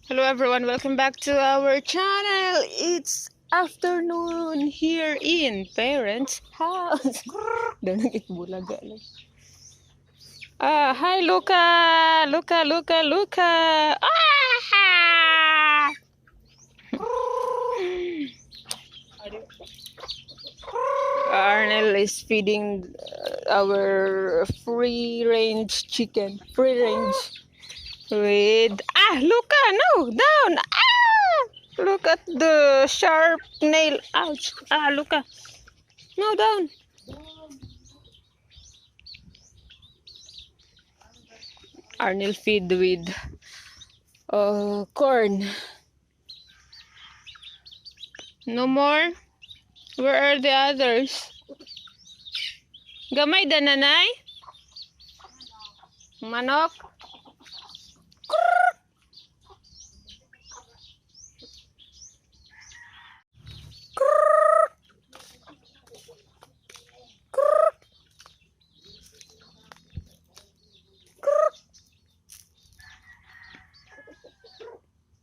Hello everyone, welcome back to our channel. It's afternoon here in parents' house. Hi Luca! Luca! Ah! Arnel is feeding our free-range chicken. Free-range. With Luca, no, down. Look at the sharp nail. Ouch. Luca, no, down. Arnel feed with corn. No more. Where are the others? Gamay da nanay? Manok?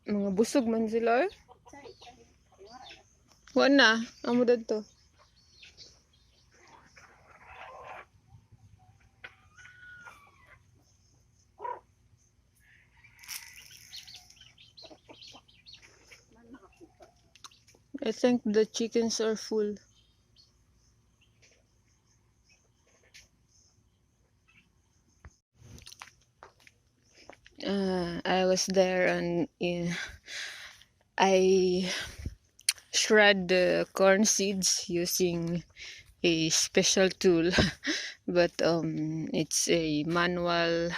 Mga busog man sila eh. Wala na. Amo to. I think the chickens are full. I was there and I shred the corn seeds using a special tool, but it's the manual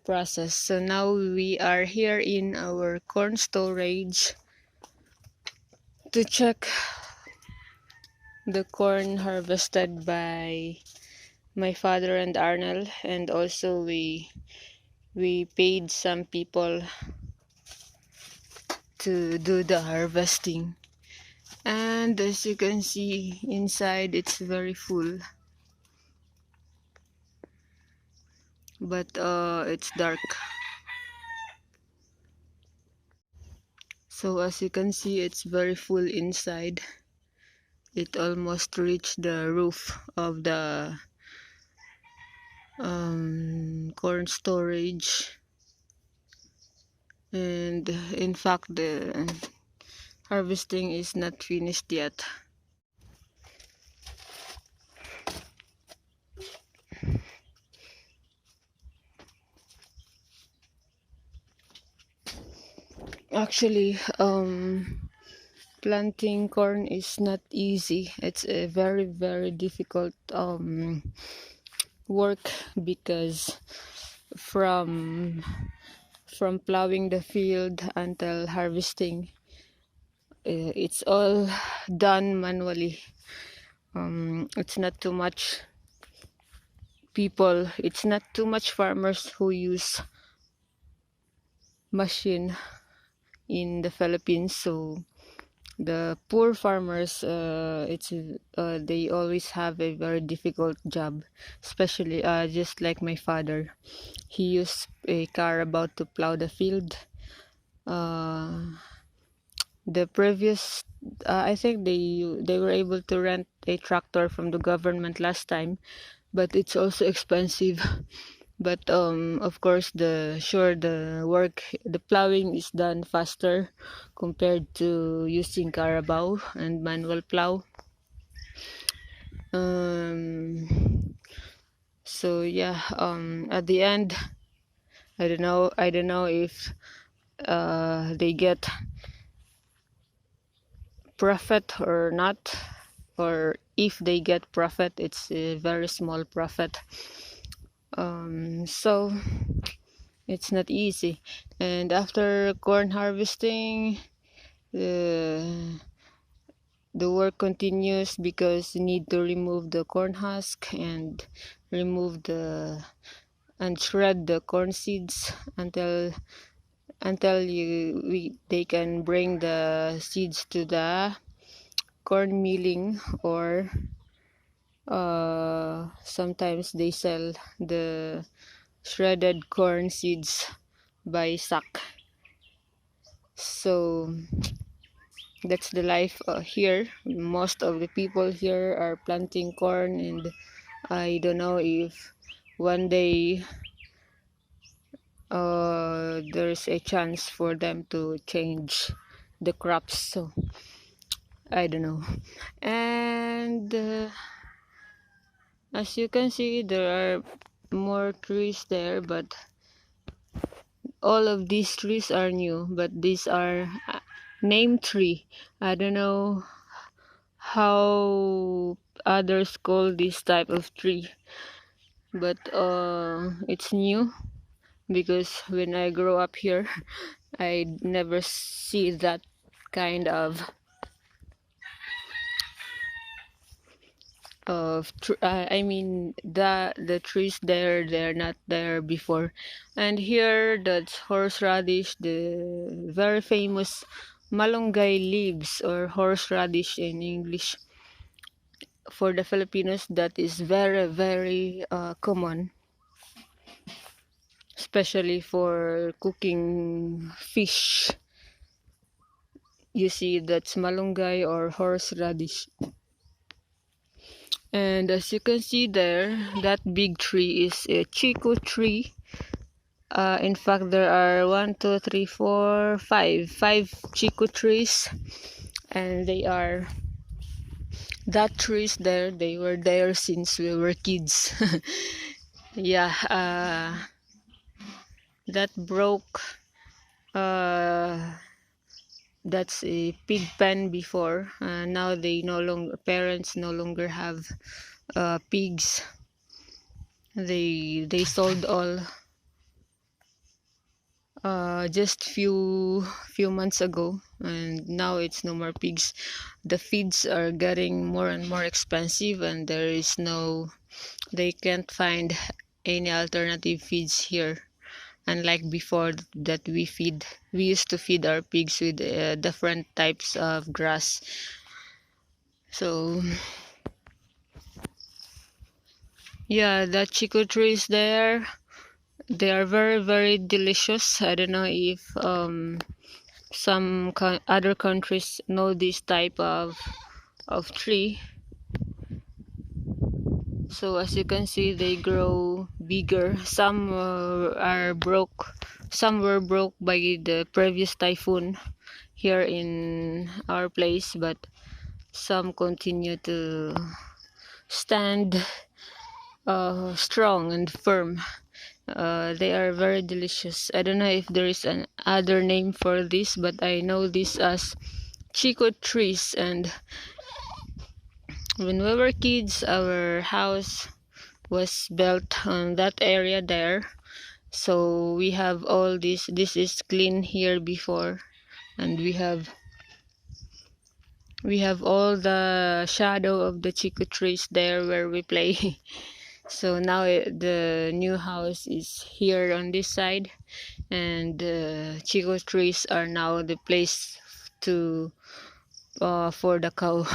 process. So now we are here in our corn storage to check the corn harvested by my father and Arnold, and also we paid some people to do the harvesting. And as you can see inside, it's very full, but it's dark. So as you can see, it's very full inside. It almost reached the roof of the corn storage, and in fact the harvesting is not finished yet. Actually, planting corn is not easy. It's a very difficult work, because from plowing the field until harvesting, it's all done manually. It's not too much people, it's not too much farmers who use machine in the Philippines. So the poor farmers, they always have a very difficult job, especially just like my father. He used a carabao to plow the field. The previous, I think they were able to rent a tractor from the government last time, but it's also expensive. But of course, the plowing is done faster compared to using carabao and manual plow. So yeah, at the end, I don't know if they get profit or not, or if they get profit, it's a very small profit. So it's not easy. And after corn harvesting, the work continues, because you need to remove the corn husk and shred the corn seeds until they can bring the seeds to the corn milling, or sometimes they sell the shredded corn seeds by sack. So that's the life here. Most of the people here are planting corn, and I don't know if one day there's a chance for them to change the crops. So I don't know. And as you can see, there are more trees there, but all of these trees are new. But these are name tree. I don't know how others call this type of tree, but it's new because when I grow up here, I never see that kind of I mean the trees there, they're not there before. And here, that's horseradish, the very famous malunggay leaves, or horseradish in English. For the Filipinos, that is very, very common, especially for cooking fish. You see, that's malunggay or horseradish. And as you can see there, that big tree is a Chicko tree. In fact, there are 5 Chicko trees, and that trees there, they were there since we were kids. Yeah, that broke. That's a pig pen before. Now parents no longer have pigs. They sold all just few months ago, and now it's no more pigs. The feeds are getting more and more expensive, and they can't find any alternative feeds here, unlike before that we used to feed our pigs with different types of grass. So yeah, the chico trees there, they are very, very delicious. I don't know if some other countries know this type of tree. So as you can see, they grow bigger. Some were broke by the previous typhoon here in our place, but some continue to stand strong and firm. They are very delicious. I don't know if there is an other name for this, but I know this as Chico trees. And when we were kids, our house was built on that area there. So we have all this. This is clean here before, and we have all the shadow of the Chico trees there where we play. So now the new house is here on this side, and Chico trees are now the place to for the cow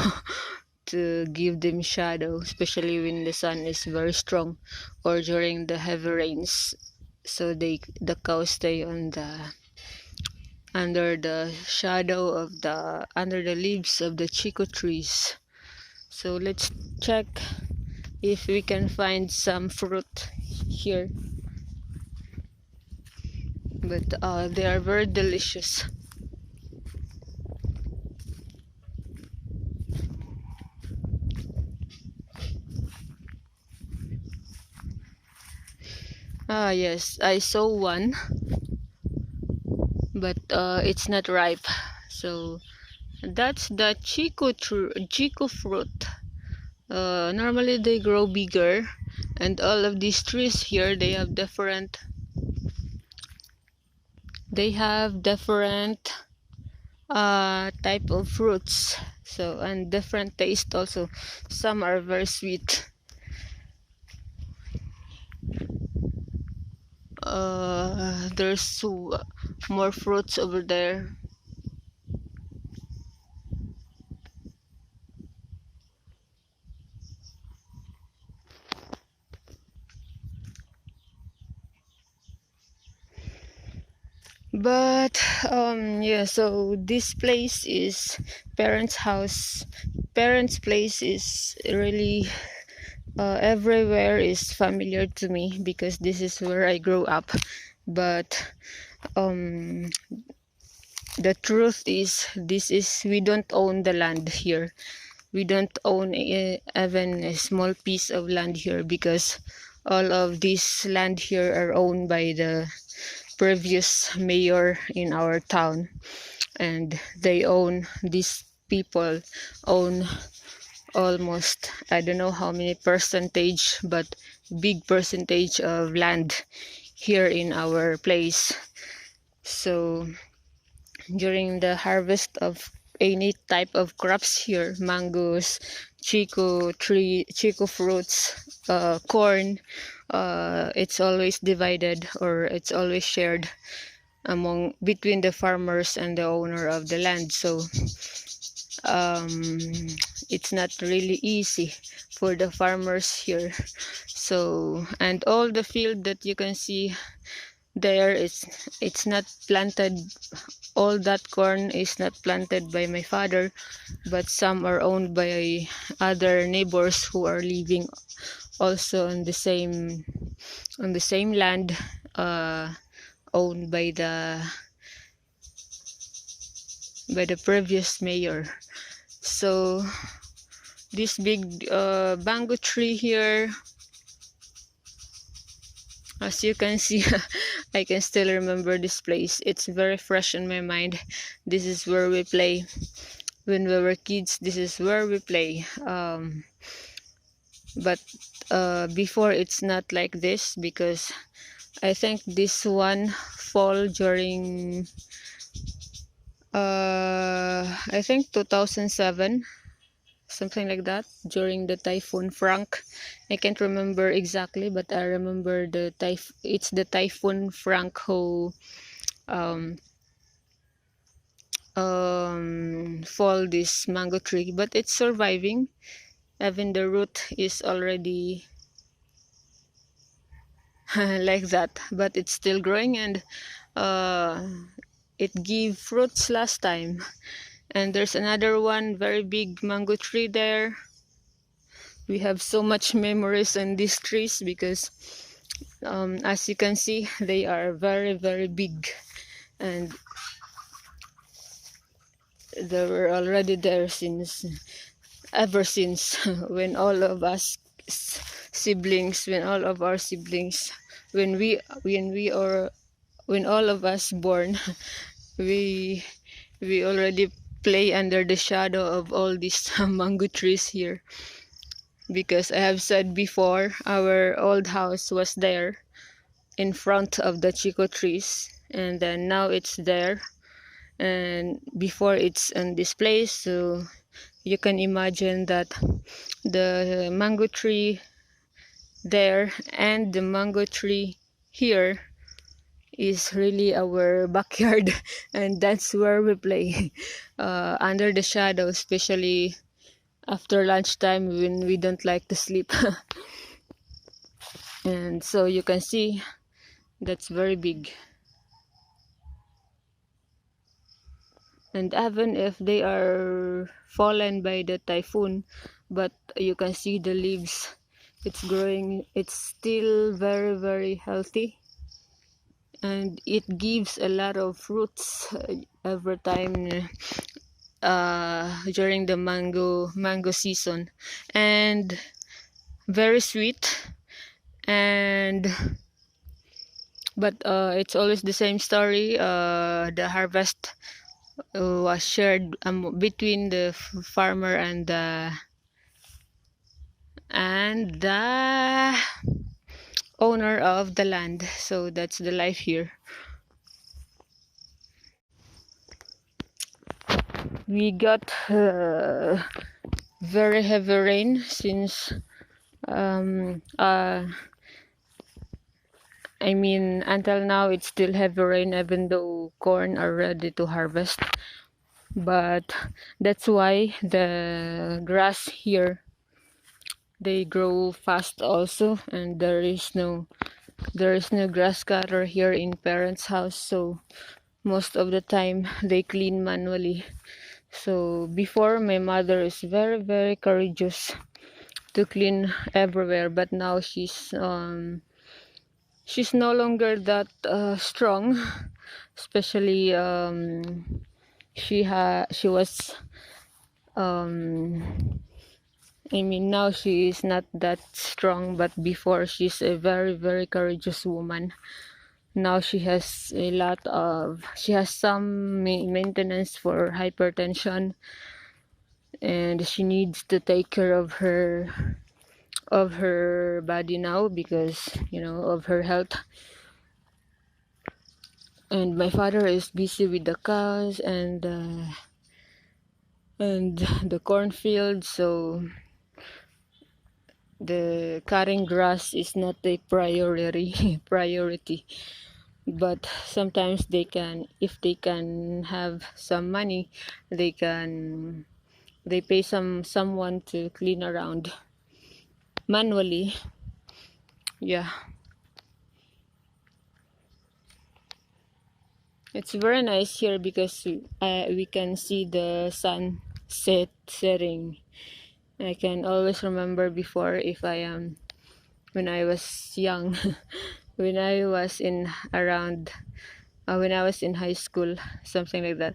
to give them shadow, especially when the sun is very strong or during the heavy rains. So the cows stay on the under the shadow of the under the leaves of the Chico trees. So let's check if we can find some fruit here, but they are very delicious. Yes, I saw one, but it's not ripe. So that's the Chico fruit. Normally they grow bigger, and all of these trees here, they have different type of fruits, so, and different taste also. Some are very sweet. There's more fruits over there. But yeah, so this place is parents' house. Parents' place is really everywhere is familiar to me because this is where I grew up. But um the truth is, this is we don't own the land here. We don't own even a small piece of land here because all of this land here are owned by the previous mayor in our town, and they own these people own almost, I don't know how many percentage, but big percentage of land here in our place. So during the harvest of any type of crops here, mangoes, chico fruits, corn, it's always divided, or it's always shared among between the farmers and the owner of the land. So um, it's not really easy for the farmers here. So, and all the field that you can see there is, it's not planted. All that corn is not planted by my father, but some are owned by other neighbors who are living also on the same land, owned by the previous mayor. So this big bamboo tree here, as you can see, I can still remember this place. It's very fresh in my mind. This is where we play when we were kids. This is where we play. But before it's not like this because I think this one fall during I think 2007, something like that, during the typhoon Frank. I can't remember exactly, but I remember it's the typhoon Frank who um fall this mango tree, but it's surviving. Even the root is already like that, but it's still growing, and uh it gave fruits last time. And there's another one very big mango tree there. We have so much memories on these trees because as you can see, they are very very big, and they were already there since ever since when all of us siblings, when all of our siblings, when we are when all of us born, we we already play under the shadow of all these mango trees here, because I have said before, our old house was there in front of the chico trees, and then now it's there, and before it's in this place. So you can imagine that the mango tree there and the mango tree here is really our backyard and that's where we play under the shadow, especially after lunchtime when we don't like to sleep. And so you can see that's very big, and even if they are fallen by the typhoon, but you can see the leaves, it's growing, it's still very very healthy, and it gives a lot of fruits every time during the mango season, and very sweet. And but it's always the same story. The harvest was shared between the farmer and the owner of the land. So that's the life here. We got very heavy rain since I mean, until now it's still heavy rain even though corn are ready to harvest. But that's why the grass here, they grow fast also, and there is no grass cutter here in parents' house. So most of the time they clean manually. So before, my mother is very, very courageous to clean everywhere, but now she's no longer that strong. Especially she was I mean, now she is not that strong, but before she's a very, very courageous woman. Now she has some maintenance for hypertension, and she needs to take care of her body now because, of her health. And my father is busy with the cows and the cornfield, so the cutting grass is not a priority. But sometimes they can, if they can have some money, they pay someone to clean around manually. Yeah, it's very nice here because we can see the sun setting. I can always remember before, if I am when I was young, when I was in around when I was in high school, something like that,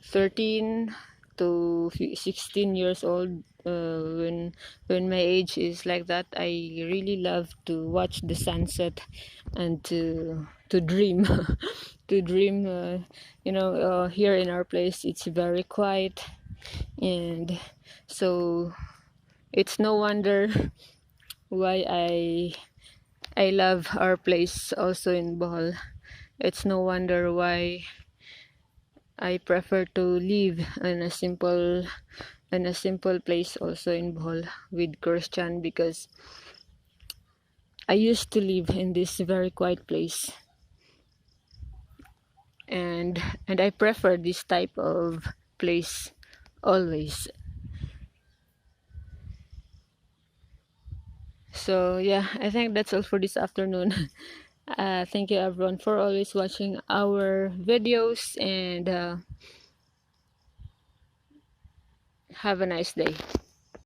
13 to 16 years old, when my age is like that, I really love to watch the sunset and to dream to dream. Here in our place, it's very quiet, and so it's no wonder why I love our place also in Bohol. It's no wonder why I prefer to live in a simple place also in Bohol with Christian, because I used to live in this very quiet place, and I prefer this type of place always. So yeah, I think that's all for this afternoon. Thank you everyone for always watching our videos, and have a nice day.